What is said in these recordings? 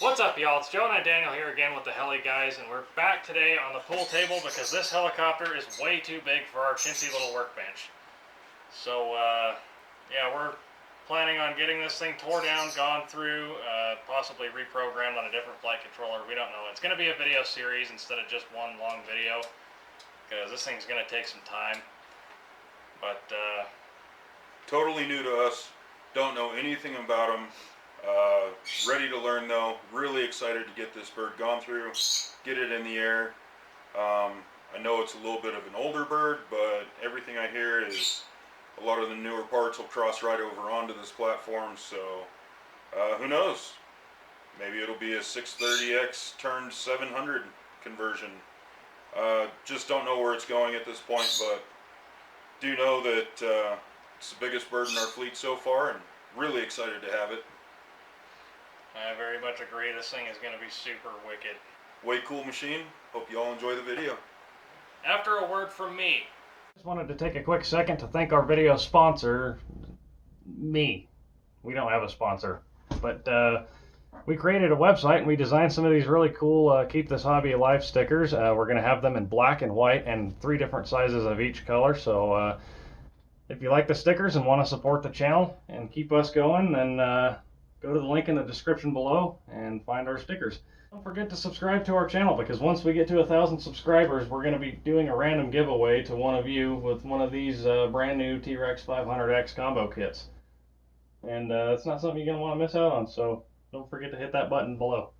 What's up, y'all? It's Joe and Daniel here again with the Heli guys, and we're back today on the pool table because this helicopter is way too big for our chintzy little workbench. So, yeah, we're planning on getting this thing tore down, gone through, possibly reprogrammed on a different flight controller. We don't know. It's going to be a video series instead of just one long video because this thing's going to take some time. But, Totally new to us. Don't know anything about them. Ready to learn though. Really excited to get this bird gone through, get it in the air. I know it's a little bit of an older bird, but everything I hear is a lot of the newer parts will cross right over onto this platform. So who knows? Maybe it'll be a 630X turned 700 conversion. Just don't know where it's going at this point, but do know that it's the biggest bird in our fleet so far, and really excited to have it. I very much agree. This thing is going to be super wicked. Way cool machine. Hope you all enjoy the video. After a word from me. Just wanted to take a quick second to thank our video sponsor, me. We don't have a sponsor, but we created a website and we designed some of these really cool Keep This Hobby Alive stickers. We're going to have them in black and white and 3 different sizes of each color. So if you like the stickers and want to support the channel and keep us going, then go to the link in the description below and find our stickers. Don't forget to subscribe to our channel because once we get to 1,000 subscribers, we're going to be doing a random giveaway to one of you with one of these brand new T-Rex 500X combo kits. And it's not something you're going to want to miss out on, so don't forget to hit that button below.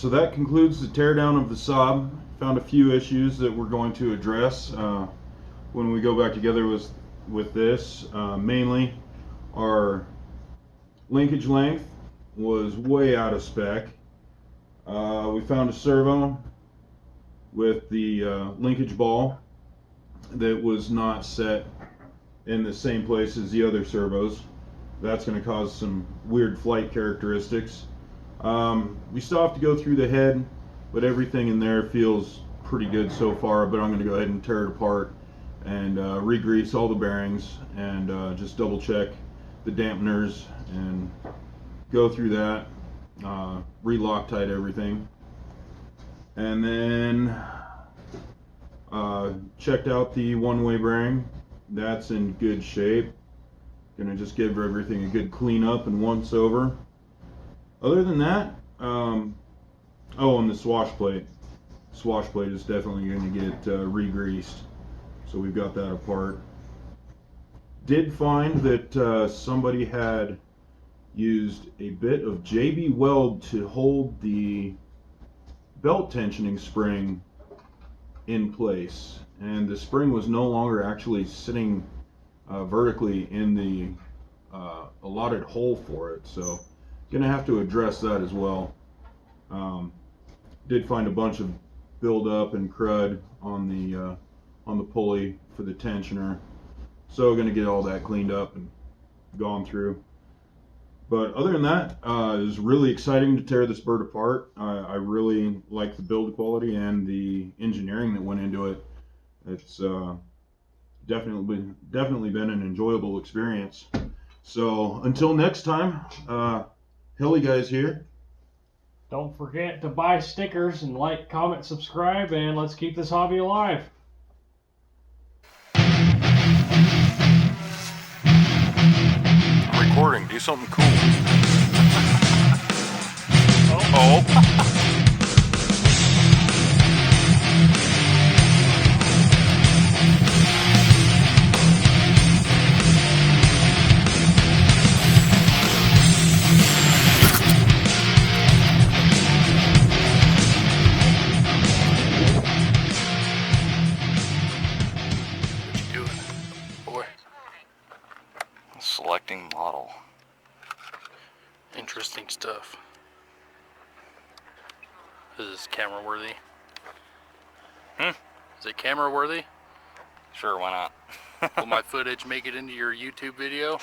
So that concludes the teardown of the Saab. Found a few issues that we're going to address when we go back together with this. Mainly, our linkage length was way out of spec. We found a servo with the linkage ball that was not set in the same place as the other servos. That's going to cause some weird flight characteristics. We still have to go through the head, but everything in there feels pretty good so far. But I'm going to go ahead and tear it apart and re-grease all the bearings and just double check the dampeners and go through that, re-Loctite everything, and then checked out the one-way bearing. That's in good shape. Gonna just give everything a good clean up and once over. Other than that, oh, and the swash plate. Swash plate is definitely gonna get re-greased. So we've got that apart. Did find that somebody had used a bit of JB Weld to hold the belt tensioning spring in place, and the spring was no longer actually sitting vertically in the allotted hole for it, so gonna have to address that as well. Did find a bunch of buildup and crud on the pulley for the tensioner, so gonna get all that cleaned up and gone through. But other than that, it was really exciting to tear this bird apart. I really like the build quality and the engineering that went into it. It's definitely been an enjoyable experience. So until next time, Heli Guys here. Don't forget to buy stickers and like, comment, subscribe, and let's keep this hobby alive. Recording, do something cool. Oh. Selecting model. Interesting stuff. Is this camera worthy? Is it camera worthy? Sure, why not? Will my footage make it into your YouTube video?